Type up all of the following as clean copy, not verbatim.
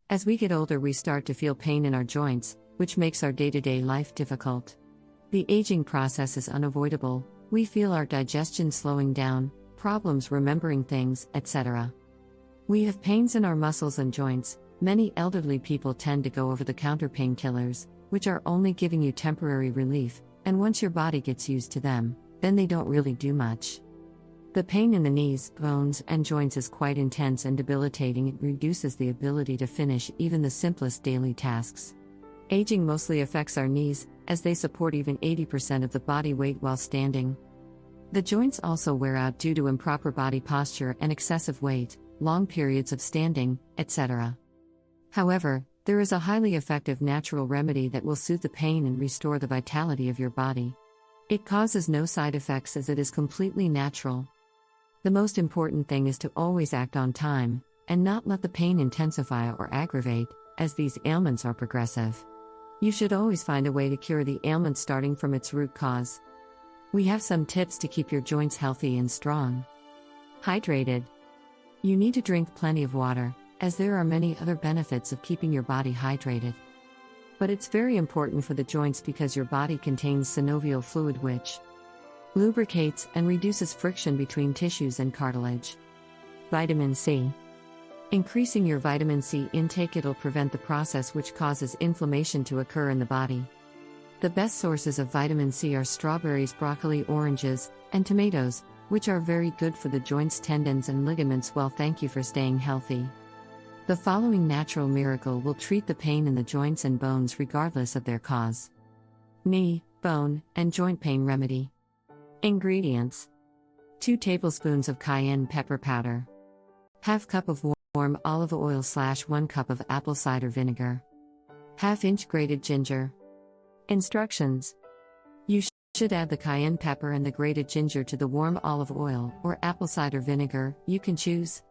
As we get older, we start to feel pain in our joints, which makes our day-to-day life difficult. The aging process is unavoidable. We feel our digestion slowing down, problems remembering things, etc. We have pains in our muscles and joints. Many elderly people tend to go over-the-counter painkillers, which are only giving you temporary relief, and once your body gets used to them, then they don't really do much. The pain in the knees, bones, and joints is quite intense and debilitating. It reduces the ability to finish even the simplest daily tasks. Aging mostly affects our knees, as they support even 80% of the body weight while standing. The joints also wear out due to improper body posture and excessive weight, long periods of standing, etc. However, there is a highly effective natural remedy that will soothe the pain and restore the vitality of your body. It causes no side effects as it is completely natural. The most important thing is to always act on time, and not let the pain intensify or aggravate, as these ailments are progressive. You should always find a way to cure the ailment starting from its root cause. We have some tips to keep your joints healthy and strong. Hydrated. You need to drink plenty of water, as there are many other benefits of keeping your body hydrated. But it's very important for the joints because your body contains synovial fluid which lubricates and reduces friction between tissues and cartilage. Vitamin C. Increasing your vitamin C intake, it'll prevent the process which causes inflammation to occur in the body. The best sources of vitamin C are strawberries, broccoli, oranges, and tomatoes, which are very good for the joints, tendons, and ligaments. Well, thank you for staying healthy. The following natural miracle will treat the pain in the joints and bones regardless of their cause. Knee, bone, and joint pain remedy. Ingredients: 2 tablespoons of cayenne pepper powder, ½ cup of warm olive oil / 1 cup of apple cider vinegar, ½ inch grated ginger. Instructions: you should add the cayenne pepper and the grated ginger to the warm olive oil or apple cider vinegar, you can choose.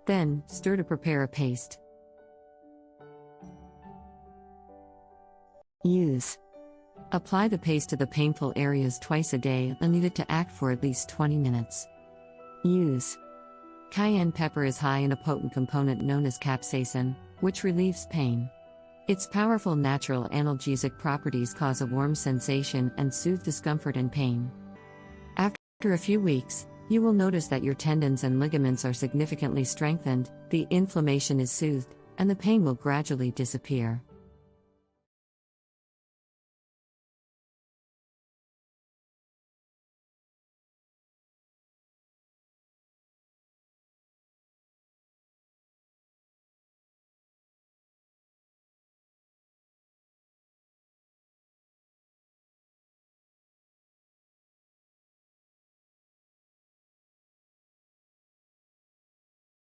Then, stir to prepare a paste. Use. Apply the paste to the painful areas twice a day and leave it to act for at least 20 minutes. Use. Cayenne pepper is high in a potent component known as capsaicin, which relieves pain. Its powerful natural analgesic properties cause a warm sensation and soothe discomfort and pain. After a few weeks, you will notice that your tendons and ligaments are significantly strengthened, the inflammation is soothed, and the pain will gradually disappear.